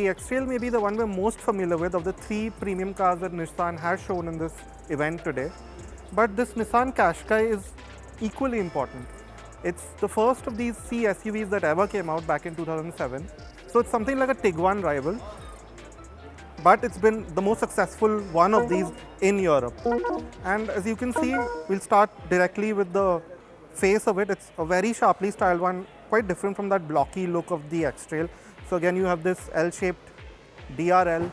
the X-Trail may be the one we're most familiar with of the 3 premium cars that Nissan has shown in this event today. But this Nissan Qashqai is equally important. It's the first of these C SUVs that ever came out back in 2007. So it's something like a Tiguan rival, but it's been the most successful one of these in Europe. And as you can see, we'll start directly with the face of it. It's a very sharply styled one, quite different from that blocky look of the X-Trail. So again, you have this L-shaped DRL,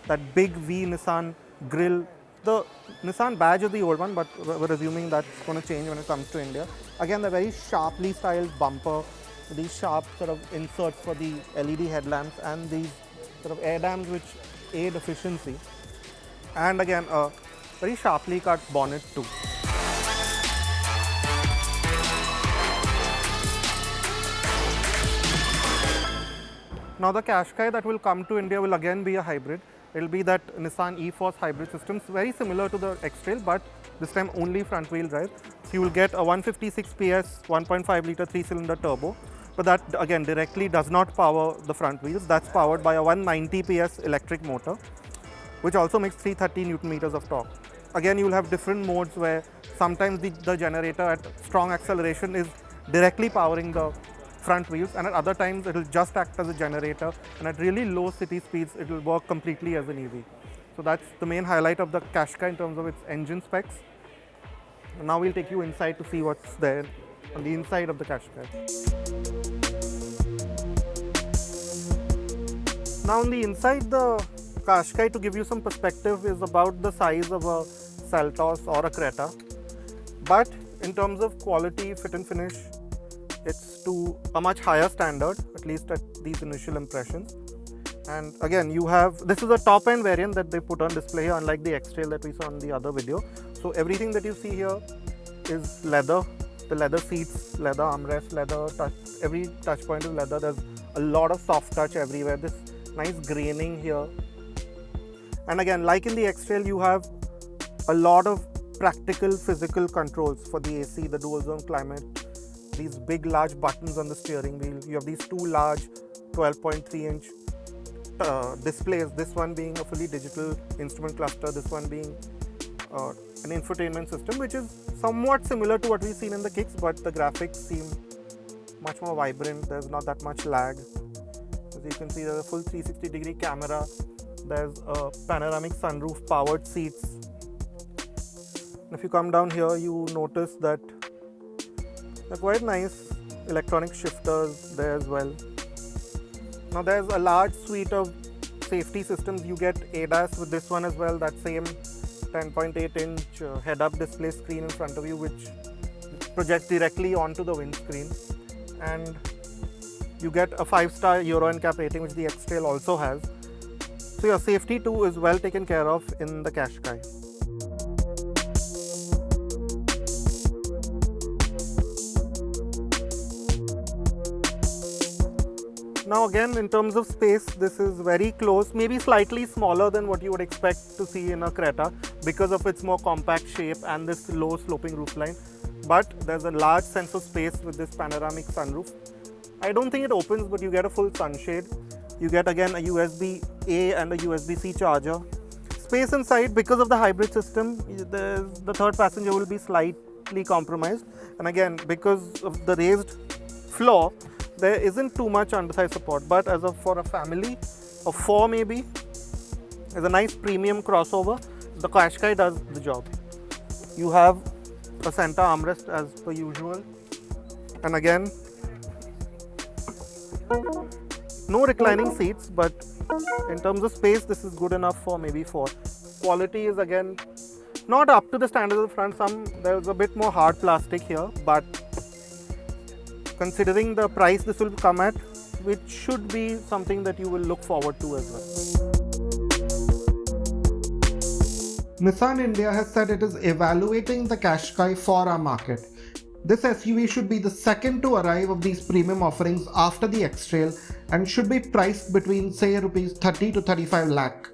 that big V Nissan grille. The Nissan badge is the old one, but we're assuming that's going to change when it comes to India. Again, the very sharply styled bumper, these sharp sort of inserts for the LED headlamps and these sort of air dams which aid efficiency. And again, a very sharply cut bonnet too. Now the Qashqai that will come to India will again be a hybrid. It will be that Nissan e-Force hybrid system, very similar to the X-Trail, but this time only front wheel drive. So you will get a 156 PS, 1.5 litre 3-cylinder turbo, but that again directly does not power the front wheels. That's powered by a 190 PS electric motor, which also makes 330 Newton meters of torque. Again, you will have different modes where sometimes the generator at strong acceleration is directly powering the front wheels, and at other times it will just act as a generator, and at really low city speeds it will work completely as an EV. So that's the main highlight of the Qashqai in terms of its engine specs. And now we'll take you inside to see what's there on the inside of the Qashqai. Now on the inside, the Qashqai, to give you some perspective, is about the size of a Seltos or a Creta, but in terms of quality, fit and finish, it's to a much higher standard, at least at these initial impressions. And again, you have, this is a top end variant that they put on display here, unlike the X-Trail that we saw in the other video. So everything that you see here is leather. The leather seats, leather armrest, leather touch, every touch point is leather. There's a lot of soft touch everywhere. This nice graining here. And again, like in the X-Trail, you have a lot of practical physical controls for the AC, the dual zone climate, these big large buttons on the steering wheel. You have these 2 large 12.3-inch displays, this one being a fully digital instrument cluster, this one being an infotainment system, which is somewhat similar to what we've seen in the Kicks, but the graphics seem much more vibrant. There's not that much lag. As you can see, there's a full 360-degree camera. There's a panoramic sunroof, powered seats. If you come down here, you notice that they're quite nice electronic shifters there as well. Now there's a large suite of safety systems. You get ADAS with this one as well, that same 10.8-inch head-up display screen in front of you, which projects directly onto the windscreen. And you get a 5-star Euro NCAP rating, which the X-Trail also has. So your safety too is well taken care of in the Qashqai. Now again, in terms of space, this is very close, maybe slightly smaller than what you would expect to see in a Creta because of its more compact shape and this low sloping roofline. But there's a large sense of space with this panoramic sunroof. I don't think it opens, but you get a full sunshade. You get again a USB-A and a USB-C charger. Space inside, because of the hybrid system, the third passenger will be slightly compromised. And again, because of the raised floor, there isn't too much underside support, but for a family of 4 maybe, as a nice premium crossover, the Qashqai does the job. You have a center armrest as per usual, and again, no reclining seats, but in terms of space, this is good enough for maybe 4. Quality is again not up to the standards of the front. There's a bit more hard plastic here, but considering the price this will come at, which should be something that you will look forward to as well. Nissan India has said it is evaluating the Qashqai for our market. This SUV should be the second to arrive of these premium offerings after the X-Trail and should be priced between, say, rupees 30 to 35 lakh.